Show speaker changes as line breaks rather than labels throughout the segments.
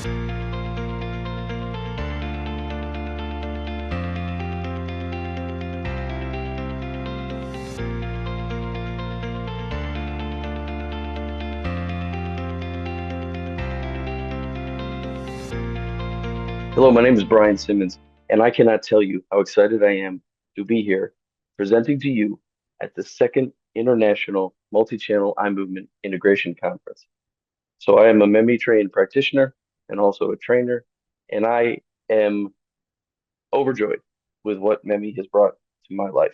Hello, my name is Brian Simmons, and I cannot tell you how excited I am to be here presenting to you at the second International Multi-Channel Eye Movement Integration Conference. So I am a MEMI trained practitioner and also a trainer, and I am overjoyed with what MEMI has brought to my life.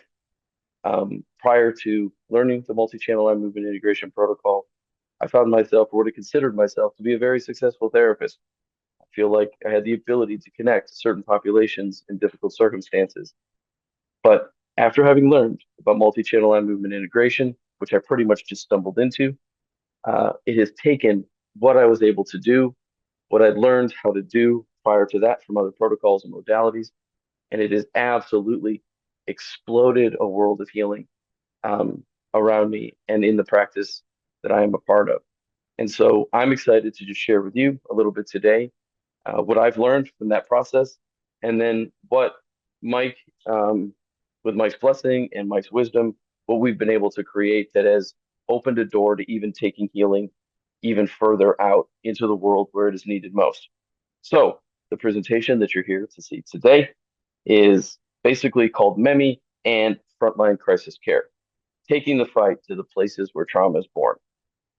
Prior to learning the multi-channel eye movement integration protocol, I found myself, or would have considered myself, to be a very successful therapist. I feel like I had the ability to connect to certain populations in difficult circumstances. But after having learned about multi-channel eye movement integration, which I pretty much just stumbled into, it has taken what I was able to do, what I'd learned how to do prior to that from other protocols and modalities, and it has absolutely exploded a world of healing around me and in the practice that I am a part of. And so I'm excited to just share with you a little bit today what I've learned from that process, and then what Mike, with Mike's blessing and Mike's wisdom, what we've been able to create that has opened a door to even taking healing even further out into the world where it is needed most. So the presentation that you're here to see today is basically called MEMI and Frontline Crisis Care, taking the fight to the places where trauma is born.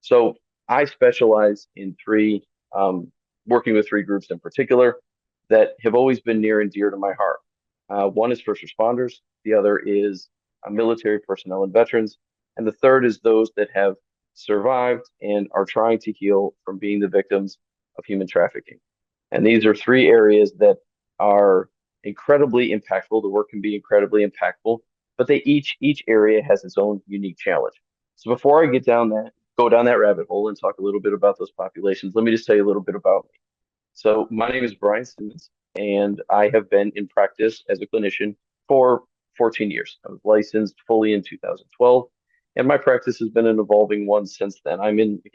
So I specialize in working with three groups in particular that have always been near and dear to my heart. One is first responders, the other is military personnel and veterans, and the third is those that have survived and are trying to heal from being the victims of human trafficking. And these are three areas that are incredibly impactful. The work can be incredibly impactful, but each area has its own unique challenge. So before I go down that rabbit hole and talk a little bit about those populations, let me just tell you a little bit about me. So my name is Brian Simmons, and I have been in practice as a clinician for 14 years. I was licensed fully in 2012, and my practice has been an evolving one since then.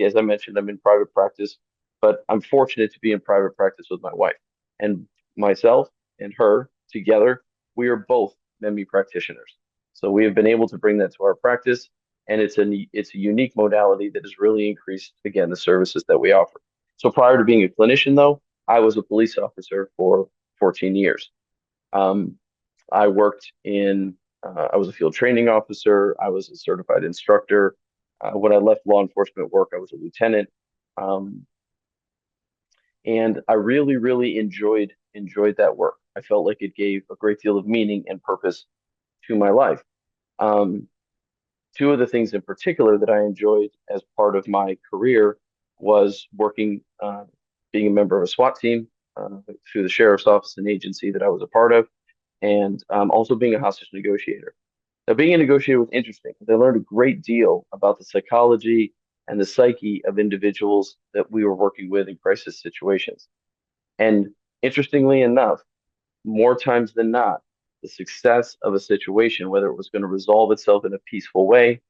As I mentioned, I'm in private practice, but I'm fortunate to be in private practice with my wife. And myself and her together, we are both MEMI practitioners. So we have been able to bring that to our practice, and it's a unique modality that has really increased, again, the services that we offer. So prior to being a clinician, though, I was a police officer for 14 years. Um, I was a field training officer. I was a certified instructor. When I left law enforcement work, I was a lieutenant. Um, and I really, really enjoyed that work. I felt like it gave a great deal of meaning and purpose to my life. Um, Two of the things in particular that I enjoyed as part of my career was being a member of a SWAT team through the sheriff's office and agency that I was a part of, and also being a hostage negotiator. Now, being a negotiator was interesting because I learned a great deal about the psychology and the psyche of individuals that we were working with in crisis situations. And interestingly enough, more times than not, the success of a situation, whether it was going to resolve itself in a peaceful way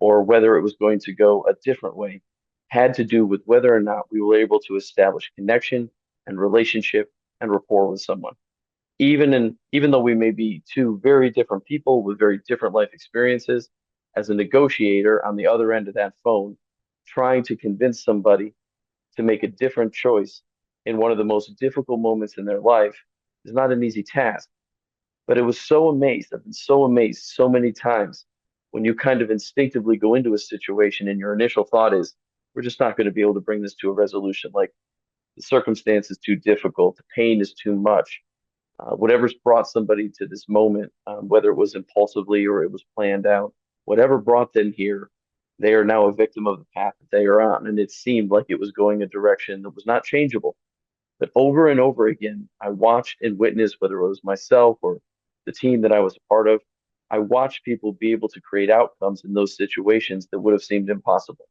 or whether it was going to go a different way, had to do with whether or not we were able to establish connection and relationship and rapport with someone. Even though we may be two very different people with very different life experiences, as a negotiator on the other end of that phone, trying to convince somebody to make a different choice in one of the most difficult moments in their life is not an easy task. But I've been so amazed so many times when you kind of instinctively go into a situation and your initial thought is, we're just not going to be able to bring this to a resolution. Like the circumstance is too difficult, the pain is too much. Whatever's brought somebody to this moment, whether it was impulsively or it was planned out, whatever brought them here, they are now a victim of the path that they are on. And it seemed like it was going a direction that was not changeable. But over and over again, I watched and witnessed, whether it was myself or the team that I was a part of, I watched people be able to create outcomes in those situations that would have seemed impossible.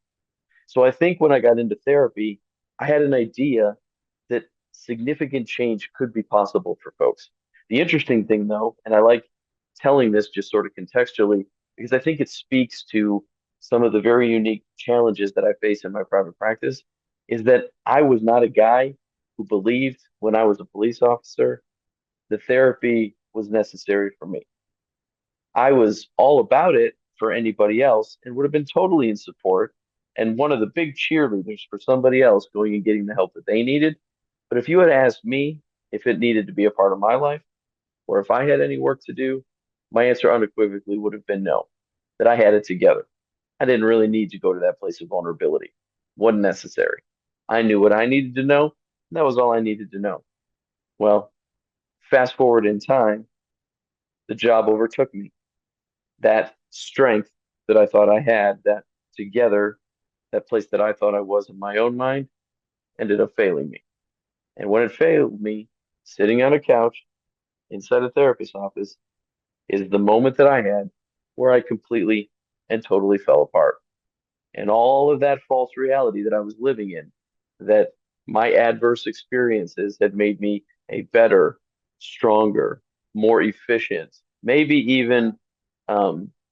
So I think when I got into therapy, I had an idea that significant change could be possible for folks. The interesting thing, though, and I like telling this just sort of contextually, because I think it speaks to some of the very unique challenges that I face in my private practice, is that I was not a guy who believed when I was a police officer, the therapy was necessary for me. I was all about it for anybody else and would have been totally in support and one of the big cheerleaders for somebody else going and getting the help that they needed. But if you had asked me if it needed to be a part of my life or if I had any work to do, my answer unequivocally would have been no, that I had it together. I didn't really need to go to that place of vulnerability. Wasn't necessary. I knew what I needed to know, and that was all I needed to know. Well, fast forward in time, the job overtook me. That strength that I thought I had, that together, that place that I thought I was in my own mind, ended up failing me. And when it failed me, sitting on a couch inside a therapist's office is the moment that I had where I completely and totally fell apart. And all of that false reality that I was living in, that my adverse experiences had made me a better, stronger, more efficient, maybe even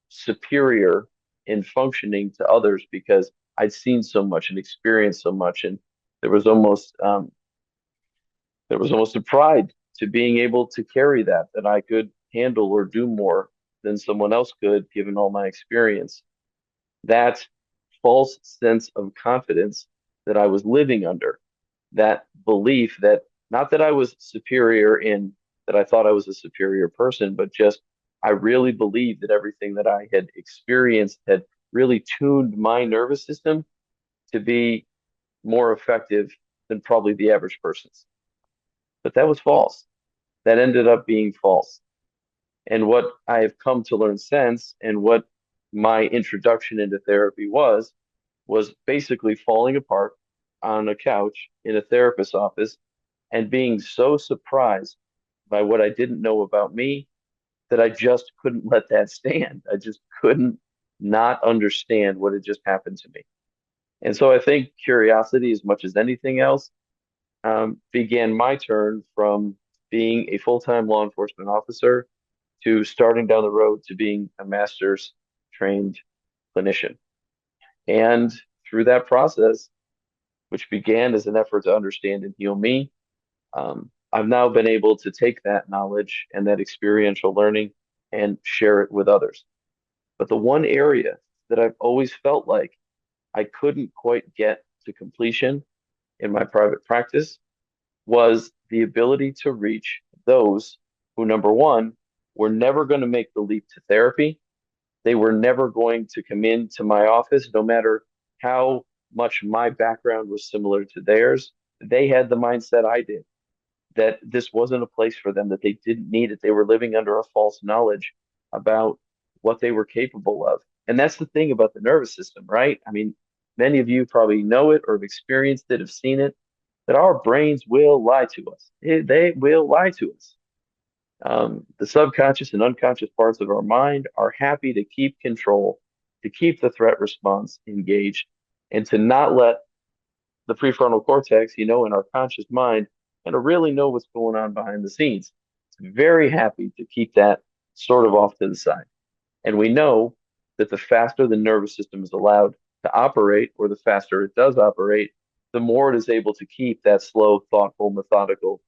superior in functioning to others because I'd seen so much and experienced so much, and there was almost there was almost a pride to being able to carry that I could handle or do more than someone else could, given all my experience. That false sense of confidence that I was living under, that belief that not that I was superior in that I thought I was a superior person, but just I really believed that everything that I had experienced had really tuned my nervous system to be more effective than probably the average person's. But that was false. That ended up being false. And what I have come to learn since, and what my introduction into therapy was basically falling apart on a couch in a therapist's office and being so surprised by what I didn't know about me that I just couldn't let that stand. I just couldn't not understand what had just happened to me. And so I think curiosity, as much as anything else, began my turn from being a full-time law enforcement officer to starting down the road to being a master's trained clinician. And through that process, which began as an effort to understand and heal me, I've now been able to take that knowledge and that experiential learning and share it with others. But the one area that I've always felt like I couldn't quite get to completion in my private practice was the ability to reach those who, number one, were never going to make the leap to therapy. They were never going to come into my office, no matter how much my background was similar to theirs. They had the mindset I did that this wasn't a place for them, that they didn't need it. They were living under a false knowledge about what they were capable of. And that's the thing about the nervous system, right? I mean, many of you probably know it or have experienced it, have seen it, that our brains will lie to us. They will lie to us. The subconscious and unconscious parts of our mind are happy to keep control, to keep the threat response engaged, and to not let the prefrontal cortex, in our conscious mind, kind of really know what's going on behind the scenes. It's very happy to keep that sort of off to the side. And we know that the faster the nervous system is allowed to operate, or the faster it does operate, the more it is able to keep that slow, thoughtful, methodical,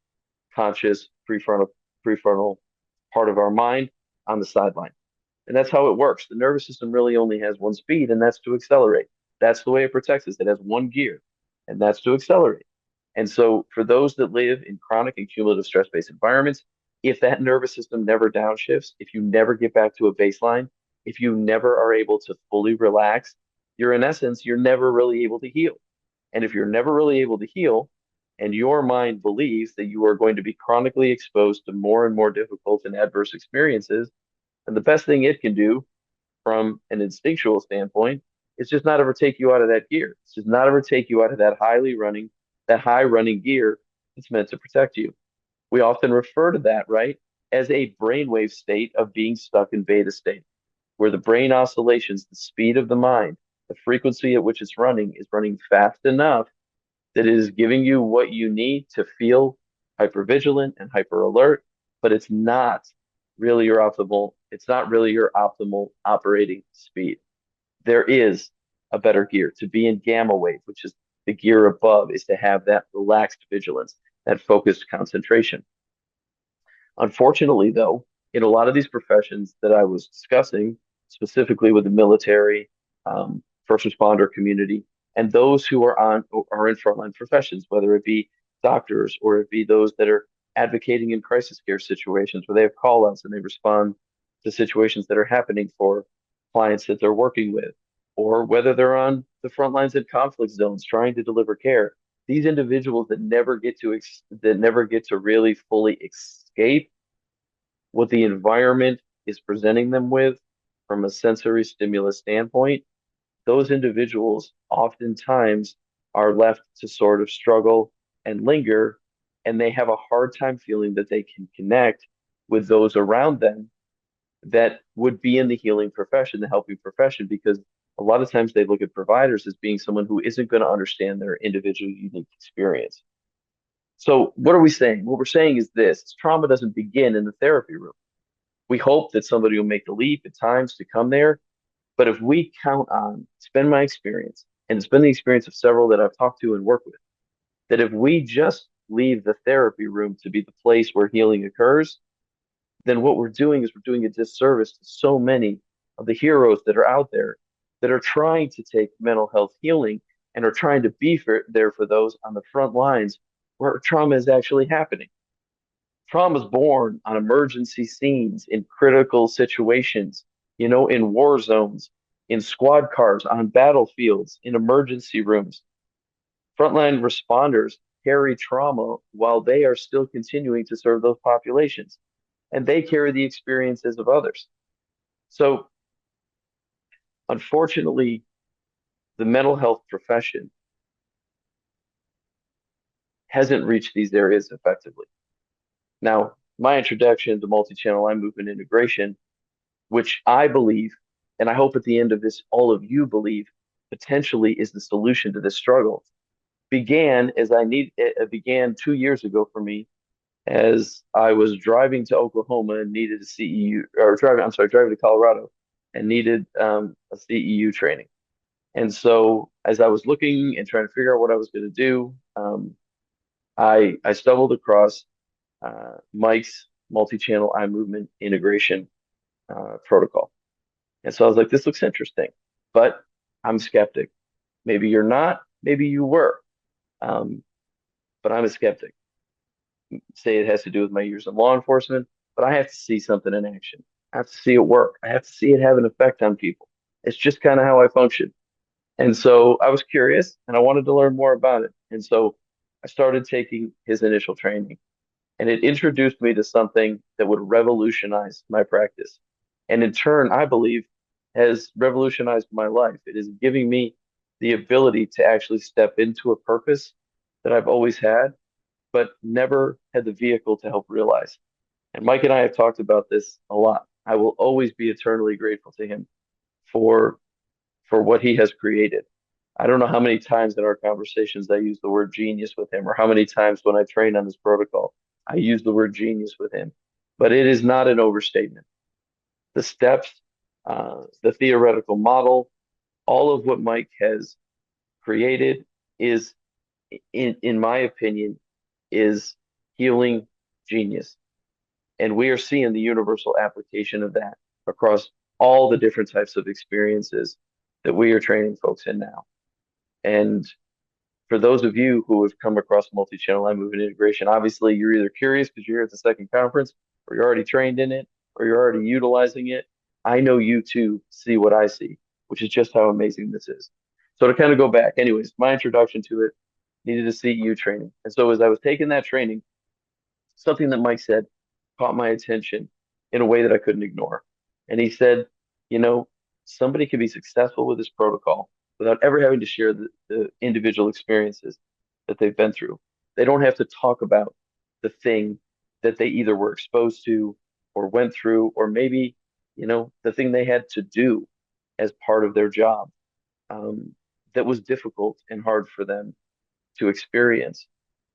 conscious prefrontal part of our mind on the sideline. And that's how it works. The nervous system really only has one speed, and that's to accelerate. That's the way it protects us. It has one gear, and that's to accelerate. And so, for those that live in chronic and cumulative stress based environments, if that nervous system never downshifts, if you never get back to a baseline, if you never are able to fully relax, you're never really able to heal. And if you're never really able to heal, and your mind believes that you are going to be chronically exposed to more and more difficult and adverse experiences, and the best thing it can do from an instinctual standpoint is just not ever take you out of that gear. It's just not ever take you out of that high running gear that's meant to protect you. We often refer to that, right, as a brainwave state of being stuck in beta state, where the brain oscillations, the speed of the mind, the frequency at which it's running is running fast enough that it is giving you what you need to feel hypervigilant and hyper alert, but it's not really your optimal operating speed. There is a better gear to be in gamma wave, which is the gear above is to have that relaxed vigilance, that focused concentration. Unfortunately, though, in a lot of these professions that I was discussing, specifically with the military, first responder community, and those who are in frontline professions, whether it be doctors or it be those that are advocating in crisis care situations where they have call outs and they respond to situations that are happening for clients that they're working with, or whether they're on the front lines in conflict zones trying to deliver care. These individuals that never get to really fully escape what the environment is presenting them with from a sensory stimulus standpoint, those individuals oftentimes are left to sort of struggle and linger, and they have a hard time feeling that they can connect with those around them that would be in the healing profession, the helping profession, because a lot of times they look at providers as being someone who isn't going to understand their individual unique experience. So, what are we saying? What we're saying is this: trauma doesn't begin in the therapy room. We hope that somebody will make the leap at times to come there. But if we count on, it's been my experience, and it's been the experience of several that I've talked to and worked with, that if we just leave the therapy room to be the place where healing occurs, then what we're doing is we're doing a disservice to so many of the heroes that are out there that are trying to take mental health healing and are trying to be there for those on the front lines where trauma is actually happening. Trauma is born on emergency scenes in critical situations, in war zones, in squad cars, on battlefields, in emergency rooms. Frontline responders carry trauma while they are still continuing to serve those populations, and they carry the experiences of others. So, unfortunately, the mental health profession hasn't reached these areas effectively. Now, my introduction to multi-channel eye movement integration, which I believe, and I hope at the end of this, all of you believe, potentially is the solution to this struggle, it began 2 years ago for me as I was driving to Oklahoma and needed a CEU, or driving to Colorado and needed a CEU training. And so as I was looking and trying to figure out what I was going to do, I stumbled across Mike's multi-channel eye movement integration protocol. And so I was like, this looks interesting, but I'm skeptic. Maybe you're not, maybe you were, um, but I'm a skeptic. Say it has to do with my years in law enforcement, but I have to see something in action. I have to see it work. I have to see it have an effect on people. It's just kind of how I function. And so I was curious and I wanted to learn more about it. And so I started taking his initial training, and it introduced me to something that would revolutionize my practice. And in turn, I believe has revolutionized my life. It is giving me the ability to actually step into a purpose that I've always had, but never had the vehicle to help realize. And Mike and I have talked about this a lot. I will always be eternally grateful to him for what he has created. I don't know how many times in our conversations I use the word genius with him, or how many times when I train on this protocol, I use the word genius with him. But it is not an overstatement. The steps, the theoretical model, all of what Mike has created is, in my opinion, is healing genius. And we are seeing the universal application of that across all the different types of experiences that we are training folks in now. And for those of you who have come across multi-channel eye movement integration, obviously you're either curious because you're here at the second conference, or you're already trained in it, or you're already utilizing it. I know you too see what I see, which is just how amazing this is. So to kind of go back, anyways, my introduction to it needed a CEU training. And so as I was taking that training, something that Mike said caught my attention in a way that I couldn't ignore. And he said, you know, somebody can be successful with this protocol without ever having to share the individual experiences that they've been through. They don't have to talk about the thing that they either were exposed to or went through, or maybe, the thing they had to do as part of their job, that was difficult and hard for them to experience.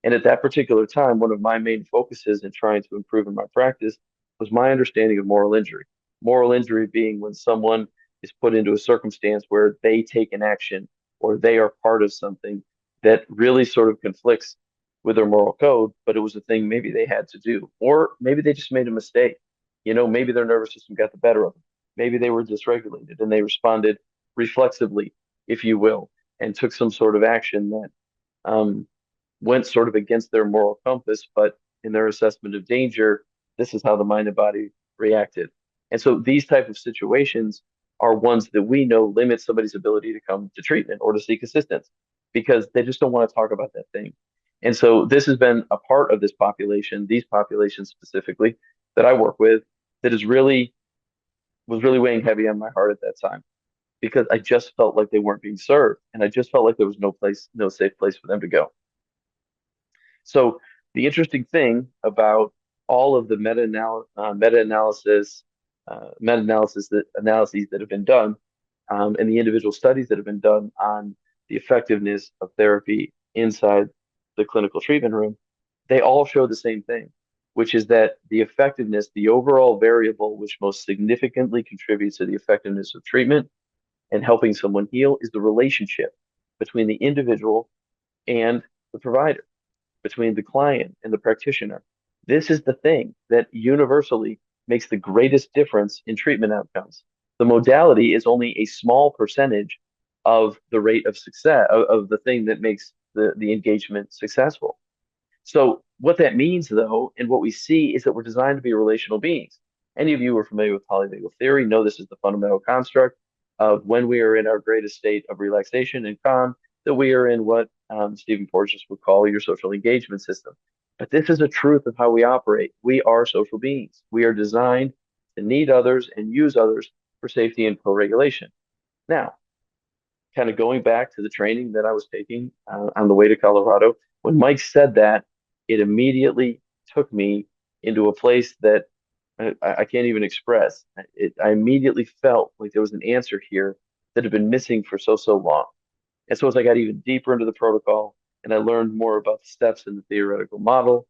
And at that particular time, one of my main focuses in trying to improve in my practice was my understanding of moral injury. Moral injury being when someone is put into a circumstance where they take an action or they are part of something that really sort of conflicts with their moral code, but it was a thing maybe they had to do. Or maybe they just made a mistake. Maybe their nervous system got the better of them. Maybe they were dysregulated and they responded reflexively, if you will, and took some sort of action that um, went sort of against their moral compass, but in their assessment of danger, this is how the mind and body reacted. And so these type of situations are ones that we know limit somebody's ability to come to treatment or to seek assistance because they just don't want to talk about that thing. And so this has been a part of this population, these populations specifically that I work with, that is really was really weighing heavy on my heart at that time because I just felt like they weren't being served and I just felt like there was no place, no safe place for them to go. So the interesting thing about all of the analyses that have been done, and the individual studies that have been done on the effectiveness of therapy inside the clinical treatment room, they all show the same thing, which is that the effectiveness, the overall variable which most significantly contributes to the effectiveness of treatment and helping someone heal, is the relationship between the individual and the provider, between the client and the practitioner. This is the thing that universally makes the greatest difference in treatment outcomes. The modality is only a small percentage of the rate of success of the thing that makes the engagement successful. So what that means, though, and what we see is that we're designed to be relational beings. Any of you who are familiar with polyvagal theory know this is the fundamental construct of when we are in our greatest state of relaxation and calm, that we are in what Stephen Porges would call your social engagement system. But this is a truth of how we operate. We are social beings. We are designed to need others and use others for safety and co-regulation. Now, kind of going back to the training that I was taking on the way to Colorado, when Mike said that, it immediately took me into a place that I can't even express. I immediately felt like there was an answer here that had been missing for so long. And so as I got even deeper into the protocol and I learned more about the steps in the theoretical model,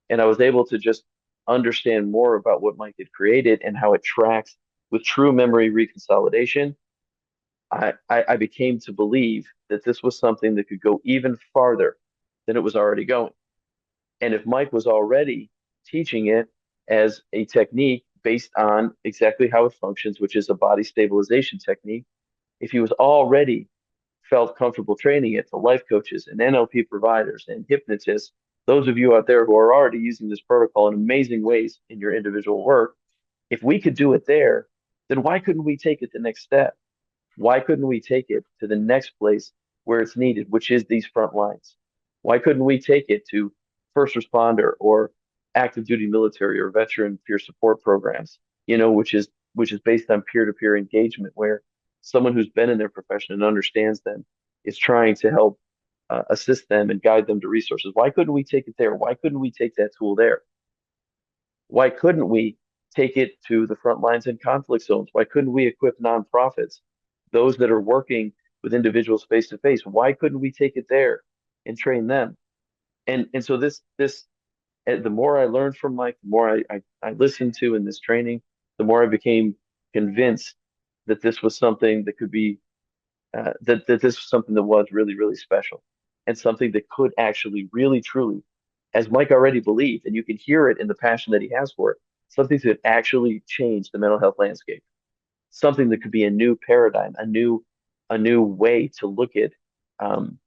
and I was able to just understand more about what Mike had created and how it tracks with true memory reconsolidation, I became to believe that this was something that could go even farther than it was already going. And if Mike was already teaching it as a technique based on exactly how it functions, which is a body stabilization technique, if he was already felt comfortable training it to life coaches and NLP providers and hypnotists, those of you out there who are already using this protocol in amazing ways in your individual work, if we could do it there, then why couldn't we take it the next step? Why couldn't we take it to the next place where it's needed, which is these front lines? Why couldn't we take it to first responder or active duty military or veteran peer support programs, which is based on peer-to-peer engagement where someone who's been in their profession and understands them is trying to help assist them and guide them to resources. Why couldn't we take it there? Why couldn't we take that tool there? Why couldn't we take it to the front lines and conflict zones? Why couldn't we equip nonprofits, those that are working with individuals face to face? Why couldn't we take it there and train them? And so this the more I learned from Mike, the more I listened to in this training, the more I became convinced that this was something that could be that this was something that was really special and something that could actually really truly, as Mike already believed, and you can hear it in the passion that he has for it, something that could actually change the mental health landscape, something that could be a new paradigm, a new way to look at um,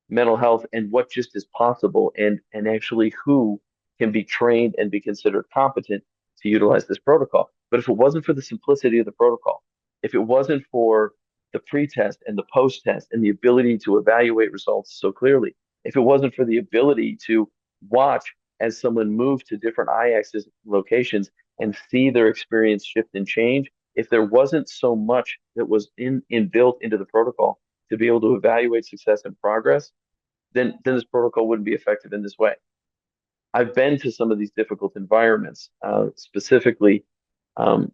mental health and what just is possible, and actually who can be trained and be considered competent to utilize this protocol. But if it wasn't for the simplicity of the protocol, if it wasn't for the pre-test and the post-test and the ability to evaluate results so clearly, if it wasn't for the ability to watch as someone moves to different I-axis locations and see their experience shift and change, if there wasn't so much that was in built into the protocol to be able to evaluate success and progress, then this protocol wouldn't be effective in this way. I've been to some of these difficult environments, specifically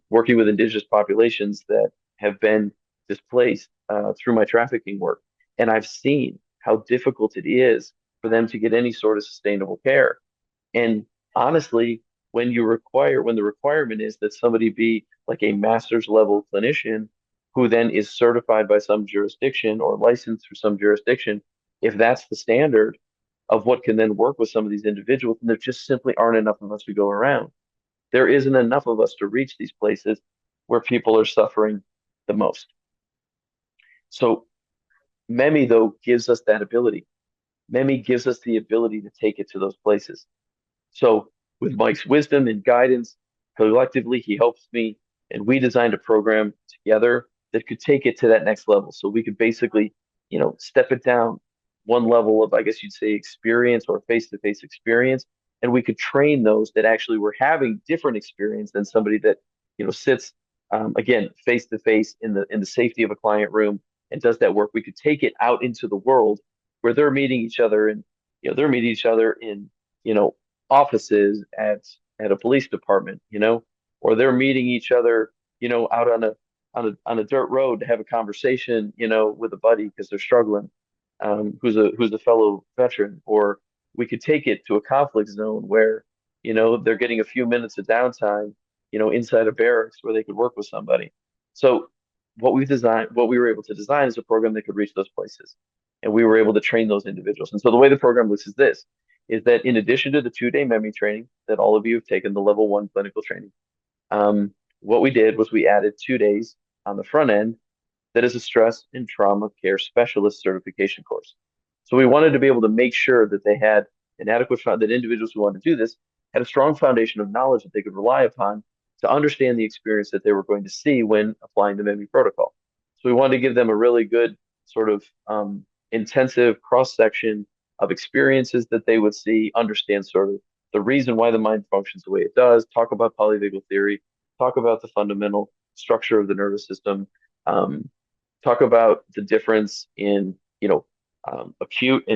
working with indigenous populations that have been displaced through my trafficking work. And I've seen how difficult it is for them to get any sort of sustainable care. And honestly, when the requirement is that somebody be like a master's level clinician who then is certified by some jurisdiction or licensed through some jurisdiction, if that's the standard of what can then work with some of these individuals, and there just simply aren't enough of us to go around. There isn't enough of us to reach these places where people are suffering the most. So MEMI, though, gives us that ability. MEMI gives us the ability to take it to those places. So with Mike's wisdom and guidance, collectively, he helps me, and we designed a program together that could take it to that next level. So we could basically, step it down one level of, I guess you'd say, experience or face-to-face experience, and we could train those that actually were having different experience than somebody that, sits again face-to-face in the safety of a client room and does that work. We could take it out into the world where they're meeting each other, and they're meeting each other in you know offices at a police department, or they're meeting each other, out on a dirt road to have a conversation, with a buddy because they're struggling, who's a fellow veteran, or we could take it to a conflict zone where, they're getting a few minutes of downtime, inside a barracks where they could work with somebody. So what we were able to design is a program that could reach those places, and we were able to train those individuals. And so the way the program looks is this: is that in addition to the 2-day MEMI training that all of you have taken, the level 1 clinical training, what we did was we added 2 days on the front end that is a stress and trauma care specialist certification course. So we wanted to be able to make sure that they had an adequate, that individuals who wanted to do this had a strong foundation of knowledge that they could rely upon to understand the experience that they were going to see when applying the MEMI protocol. So we wanted to give them a really good sort of intensive cross section of experiences that they would see, understand sort of the reason why the mind functions the way it does, talk about polyvagal theory, talk about the fundamental structure of the nervous system, um, talk about the difference in,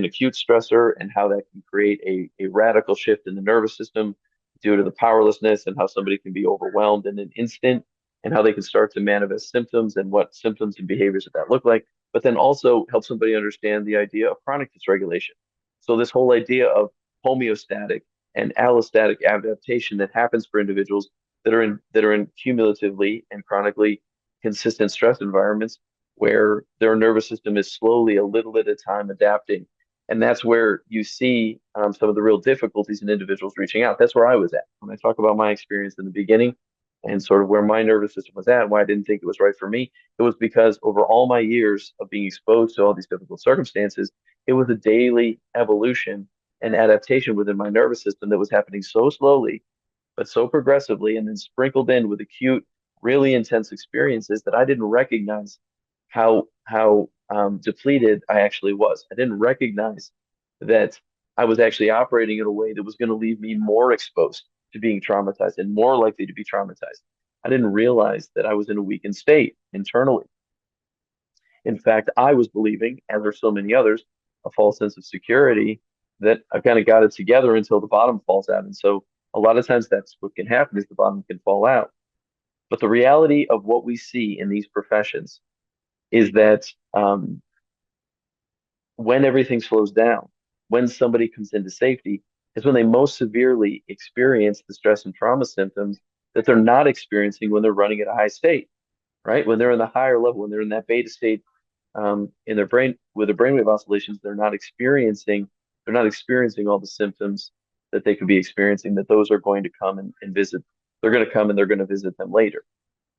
acute stressor and how that can create a radical shift in the nervous system due to the powerlessness, and how somebody can be overwhelmed in an instant, and how they can start to manifest symptoms and what symptoms and behaviors that look like, but then also help somebody understand the idea of chronic dysregulation. So this whole idea of homeostatic and allostatic adaptation that happens for individuals that are in cumulatively and chronically consistent stress environments where their nervous system is slowly, a little at a time, adapting. And that's where you see some of the real difficulties in individuals reaching out. That's where I was at when I talk about my experience in the beginning and sort of where my nervous system was at and why I didn't think it was right for me. It was because over all my years of being exposed to all these difficult circumstances, it was a daily evolution and adaptation within my nervous system that was happening so slowly, but so progressively, and then sprinkled in with acute, really intense experiences that I didn't recognize how depleted I actually was. I didn't recognize that I was actually operating in a way that was going to leave me more exposed to being traumatized and more likely to be traumatized. I didn't realize that I was in a weakened state internally. In fact, I was believing, as are so many others, a false sense of security that I've kind of got it together until the bottom falls out. And so a lot of times that's what can happen is the bottom can fall out. But the reality of what we see in these professions is that when everything slows down, when somebody comes into safety, is when they most severely experience the stress and trauma symptoms that they're not experiencing when they're running at a high state, right? When they're in the higher level, when they're in that beta state in their brain with their brainwave oscillations, they're not experiencing all the symptoms that they could be experiencing, that those are going to come and visit. They're going to come and they're going to visit them later.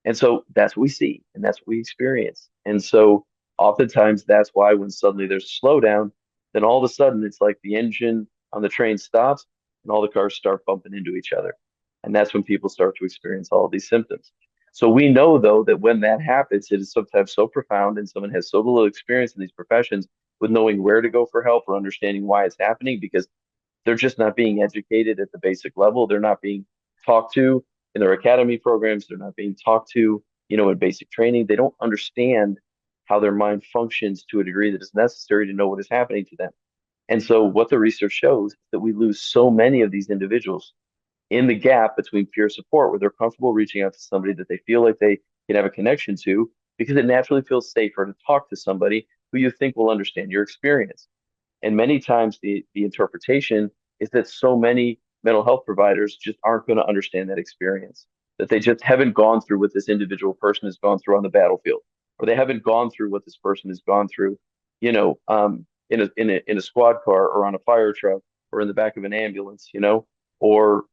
And so that's what we see and that's what we experience. And so oftentimes that's why when suddenly there's a slowdown, then all of a sudden it's like the engine on the train stops and all the cars start bumping into each other. And that's when people start to experience all of these symptoms. So we know though that when that happens, it is sometimes so profound and someone has so little experience in these professions with knowing where to go for help or understanding why it's happening because they're just not being educated at the basic level. They're not being talked to in their academy programs. They're not being talked to, in basic training. They don't understand how their mind functions to a degree that is necessary to know what is happening to them. And so what the research shows is that we lose so many of these individuals in the gap between peer support, where they're comfortable reaching out to somebody that they feel like they can have a connection to, because it naturally feels safer to talk to somebody who you think will understand your experience. And many times the interpretation is that so many mental health providers just aren't going to understand that experience, that they just haven't gone through what this individual person has gone through on the battlefield, or they haven't gone through what this person has gone through, in a squad car or on a fire truck or in the back of an ambulance, or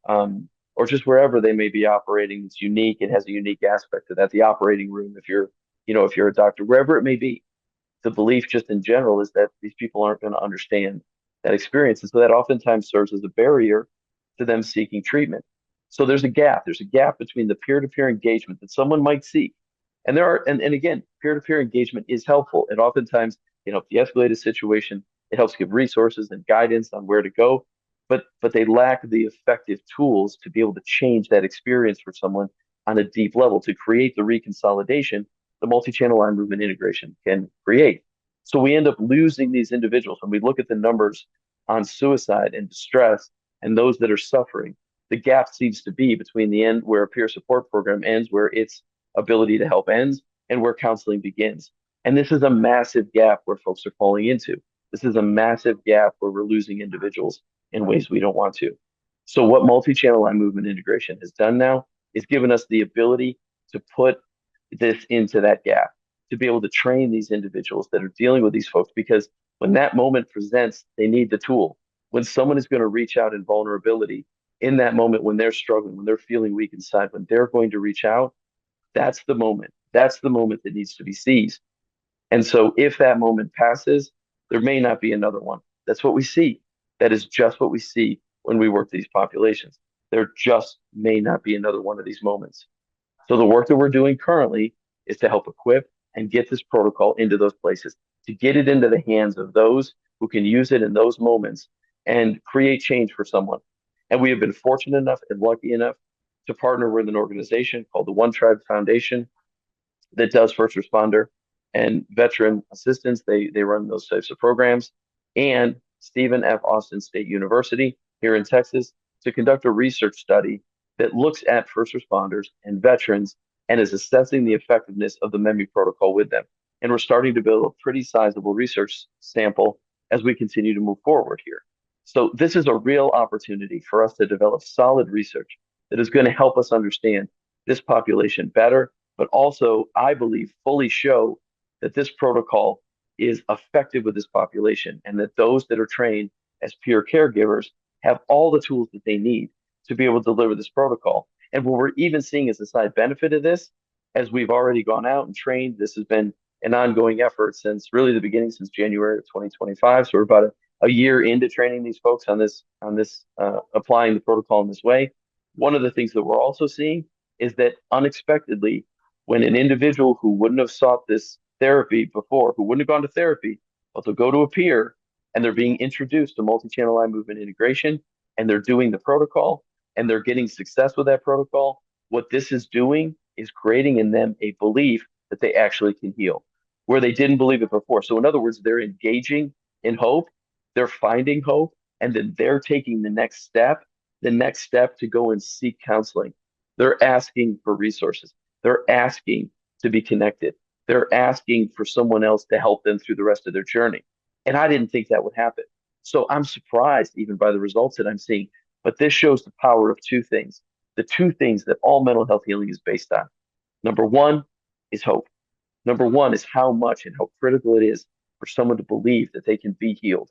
just wherever they may be operating. It's unique. It has a unique aspect to that. The operating room, if you're a doctor, wherever it may be, the belief just in general is that these people aren't going to understand that experience. And so that oftentimes serves as a barrier to them seeking treatment. So there's a gap. There's a gap between the peer-to-peer engagement that someone might seek. And again, peer-to-peer engagement is helpful. And oftentimes, de-escalate a situation, it helps give resources and guidance on where to go. But they lack the effective tools to be able to change that experience for someone on a deep level to create the reconsolidation the multi-channel line movement integration can create. So we end up losing these individuals when we look at the numbers on suicide and distress and those that are suffering. The gap seems to be between the end where a peer support program ends, where its ability to help ends, and where counseling begins. And this is a massive gap where folks are falling into. This is a massive gap where we're losing individuals in ways we don't want to. So what multi-channel line movement integration has done now is given us the ability to put this into that gap, to be able to train these individuals that are dealing with these folks, because when that moment presents, they need the tool. When someone is going to reach out in vulnerability in that moment, when they're struggling, when they're feeling weak inside, when they're going to reach out, that's the moment. That's the moment that needs to be seized. And so if that moment passes, there may not be another one. That's what we see. That is just what we see when we work these populations. There just may not be another one of these moments. So the work that we're doing currently is to help equip and get this protocol into those places, to get it into the hands of those who can use it in those moments and create change for someone. And we have been fortunate enough and lucky enough to partner with an organization called the One Tribe Foundation that does first responder and veteran assistance. They run those types of programs, and Stephen F. Austin State University here in Texas to conduct a research study that looks at first responders and veterans and is assessing the effectiveness of the MEMI protocol with them. And we're starting to build a pretty sizable research sample as we continue to move forward here. So this is a real opportunity for us to develop solid research that is going to help us understand this population better, but also, I believe, fully show that this protocol is effective with this population and that those that are trained as peer caregivers have all the tools that they need to be able to deliver this protocol. And what we're even seeing as a side benefit of this, as we've already gone out and trained, this has been an ongoing effort since really the beginning, since January of 2025. So we're about a year into training these folks on this applying the protocol in this way. One of the things that we're also seeing is that unexpectedly, when an individual who wouldn't have sought this therapy before, who wouldn't have gone to therapy, but they'll go to a peer and they're being introduced to multi-channel eye movement integration and they're doing the protocol and they're getting success with that protocol, what this is doing is creating in them a belief that they actually can heal where they didn't believe it before. So in other words, they're engaging in hope, they're finding hope, and then they're taking the next step to go and seek counseling. They're asking for resources. They're asking to be connected. They're asking for someone else to help them through the rest of their journey. And I didn't think that would happen. So I'm surprised even by the results that I'm seeing. But this shows the power of two things. The two things that all mental health healing is based on. Number one is hope. Number one is how much and how critical it is for someone to believe that they can be healed.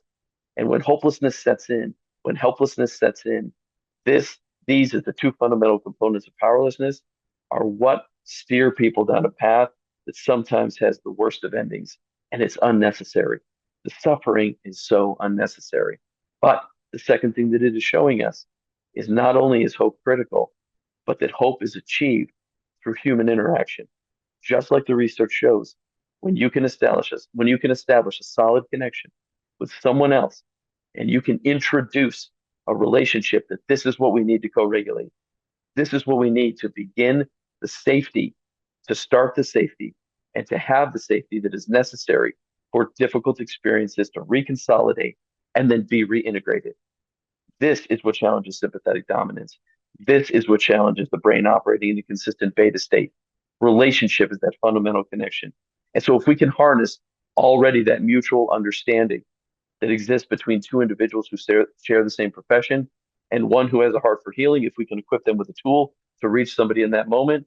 And when hopelessness sets in, when helplessness sets in, these as the two fundamental components of powerlessness are what steer people down a path that sometimes has the worst of endings, and it's unnecessary. The suffering is so unnecessary. But the second thing that it is showing us is not only is hope critical, but that hope is achieved through human interaction. Just like the research shows, when you can establish a solid connection with someone else, and you can introduce a relationship that this is what we need to co-regulate. This is what we need to begin the safety, to start the safety, and to have the safety that is necessary for difficult experiences to reconsolidate and then be reintegrated. This is what challenges sympathetic dominance. This is what challenges the brain operating in a consistent beta state. Relationship is that fundamental connection. And so if we can harness already that mutual understanding that exists between two individuals who share the same profession and one who has a heart for healing, if we can equip them with a tool to reach somebody in that moment,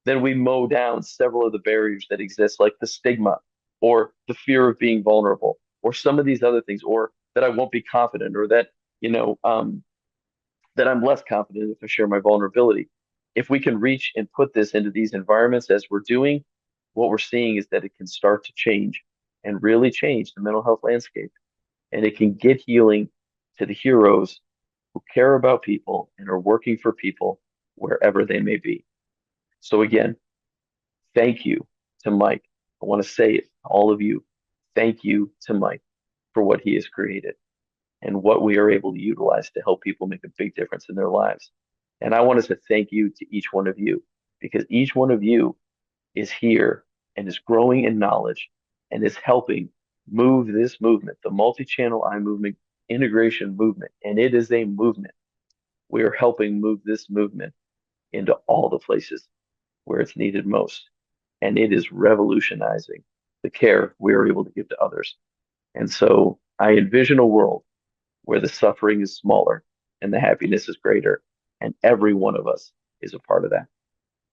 then we mow down several of the barriers that exist, like the stigma or the fear of being vulnerable or some of these other things, or that I won't be confident, or that, you know, that I'm less confident if I share my vulnerability. If we can reach and put this into these environments as we're doing, what we're seeing is that it can start to change and really change the mental health landscape. And it can get healing to the heroes who care about people and are working for people wherever they may be. So again, thank you to Mike. I want to say it to all of you. Thank you to Mike for what he has created and what we are able to utilize to help people make a big difference in their lives. And I want to say thank you to each one of you, because each one of you is here and is growing in knowledge and is helping move this movement, the multi-channel eye movement integration movement. And it is a movement. We are helping move this movement into all the places where it's needed most. And it is revolutionizing the care we are able to give to others. And so I envision a world where the suffering is smaller and the happiness is greater. And every one of us is a part of that.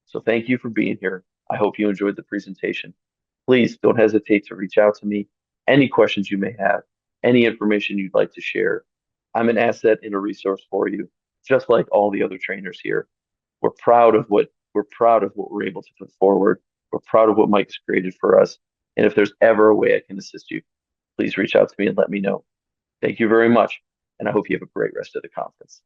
So thank you for being here. I hope you enjoyed the presentation. Please don't hesitate to reach out to me. Any questions you may have, any information you'd like to share. I'm an asset and a resource for you, just like all the other trainers here. We're proud of what we're able to put forward. We're proud of what Mike's created for us. And if there's ever a way I can assist you, please reach out to me and let me know. Thank you very much, and I hope you have a great rest of the conference.